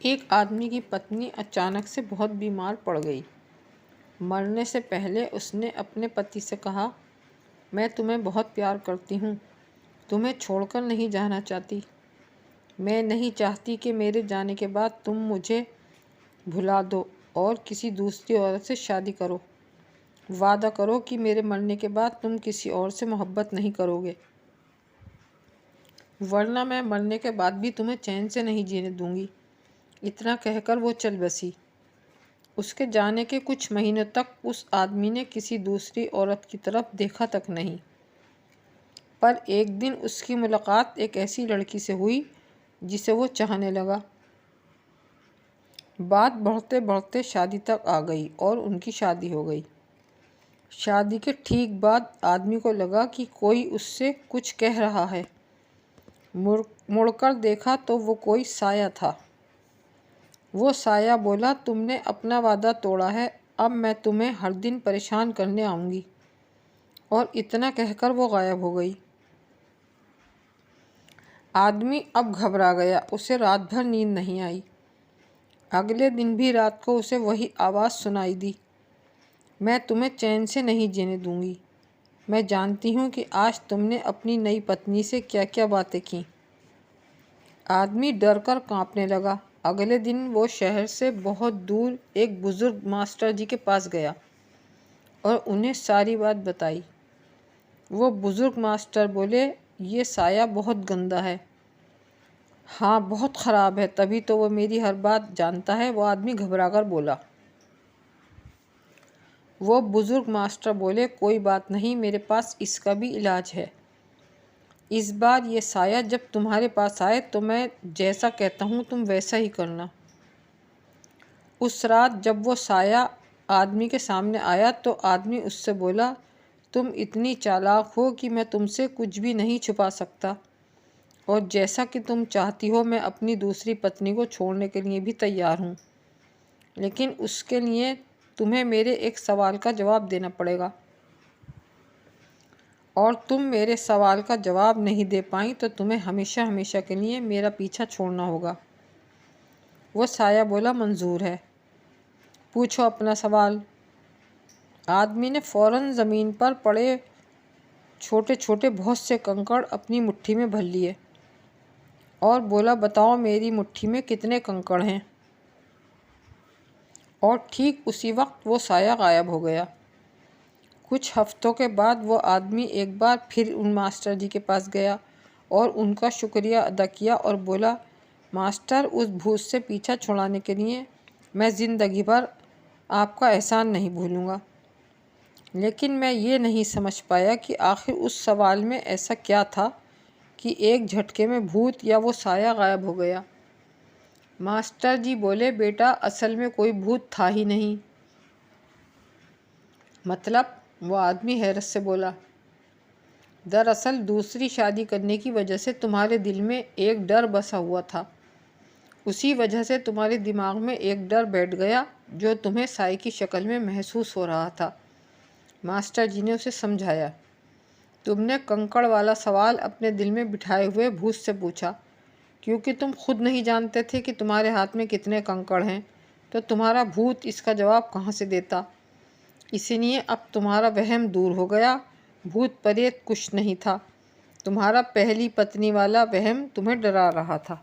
एक आदमी की पत्नी अचानक से बहुत बीमार पड़ गई। मरने से पहले उसने अपने पति से कहा, मैं तुम्हें बहुत प्यार करती हूँ, तुम्हें छोड़कर नहीं जाना चाहती। मैं नहीं चाहती कि मेरे जाने के बाद तुम मुझे भुला दो और किसी दूसरी औरत से शादी करो। वादा करो कि मेरे मरने के बाद तुम किसी और से मोहब्बत नहीं करोगे, वरना मैं मरने के बाद भी तुम्हें चैन से नहीं जीने दूंगी। इतना कहकर वो चल बसी। उसके जाने के कुछ महीनों तक उस आदमी ने किसी दूसरी औरत की तरफ देखा तक नहीं। पर एक दिन उसकी मुलाकात एक ऐसी लड़की से हुई जिसे वो चाहने लगा। बात बढ़ते बढ़ते शादी तक आ गई और उनकी शादी हो गई। शादी के ठीक बाद आदमी को लगा कि कोई उससे कुछ कह रहा है। मुड़कर देखा तो वो कोई साया था। वो साया बोला, तुमने अपना वादा तोड़ा है, अब मैं तुम्हें हर दिन परेशान करने आऊँगी। और इतना कहकर वो गायब हो गई। आदमी अब घबरा गया। उसे रात भर नींद नहीं आई। अगले दिन भी रात को उसे वही आवाज़ सुनाई दी, मैं तुम्हें चैन से नहीं जीने दूंगी। मैं जानती हूँ कि आज तुमने अपनी नई पत्नी से क्या क्या बातें की। आदमी डर कर काँपने लगा। अगले दिन वो शहर से बहुत दूर एक बुज़ुर्ग मास्टर जी के पास गया और उन्हें सारी बात बताई। वो बुज़ुर्ग मास्टर बोले, ये साया बहुत गंदा है। हाँ, बहुत ख़राब है, तभी तो वो मेरी हर बात जानता है। वो आदमी घबरा कर बोला। वो बुज़ुर्ग मास्टर बोले, कोई बात नहीं, मेरे पास इसका भी इलाज है। इस बार ये साया जब तुम्हारे पास आए तो मैं जैसा कहता हूँ तुम वैसा ही करना। उस रात जब वो साया आदमी के सामने आया तो आदमी उससे बोला, तुम इतनी चालाक हो कि मैं तुमसे कुछ भी नहीं छुपा सकता, और जैसा कि तुम चाहती हो मैं अपनी दूसरी पत्नी को छोड़ने के लिए भी तैयार हूँ, लेकिन उसके लिए तुम्हें मेरे एक सवाल का जवाब देना पड़ेगा, और तुम मेरे सवाल का जवाब नहीं दे पाई तो तुम्हें हमेशा हमेशा के लिए मेरा पीछा छोड़ना होगा। वो साया बोला, मंजूर है, पूछो अपना सवाल। आदमी ने फ़ौरन ज़मीन पर पड़े छोटे छोटे बहुत से कंकड़ अपनी मुट्ठी में भर लिए और बोला, बताओ मेरी मुट्ठी में कितने कंकड़ हैं। और ठीक उसी वक्त वो साया गायब हो गया। कुछ हफ्तों के बाद वो आदमी एक बार फिर उन मास्टर जी के पास गया और उनका शुक्रिया अदा किया और बोला, मास्टर, उस भूत से पीछा छुड़ाने के लिए मैं ज़िंदगी भर आपका एहसान नहीं भूलूँगा। लेकिन मैं ये नहीं समझ पाया कि आखिर उस सवाल में ऐसा क्या था कि एक झटके में भूत या वो साया गायब हो गया। मास्टर जी बोले, बेटा, असल में कोई भूत था ही नहीं। मतलब? वो आदमी हैरत से बोला, दरअसल दूसरी शादी करने की वजह से तुम्हारे दिल में एक डर बसा हुआ था। उसी वजह से तुम्हारे दिमाग में एक डर बैठ गया जो तुम्हें साई की शक्ल में महसूस हो रहा था। मास्टर जी ने उसे समझाया, तुमने कंकड़ वाला सवाल अपने दिल में बिठाए हुए भूत से पूछा क्योंकि तुम खुद नहीं जानते थे कि तुम्हारे हाथ में कितने कंकड़ हैं, तो तुम्हारा भूत इसका जवाब कहाँ से देता। इसलिए अब तुम्हारा वहम दूर हो गया। भूत प्रेत कुछ नहीं था, तुम्हारा पहली पत्नी वाला वहम तुम्हें डरा रहा था।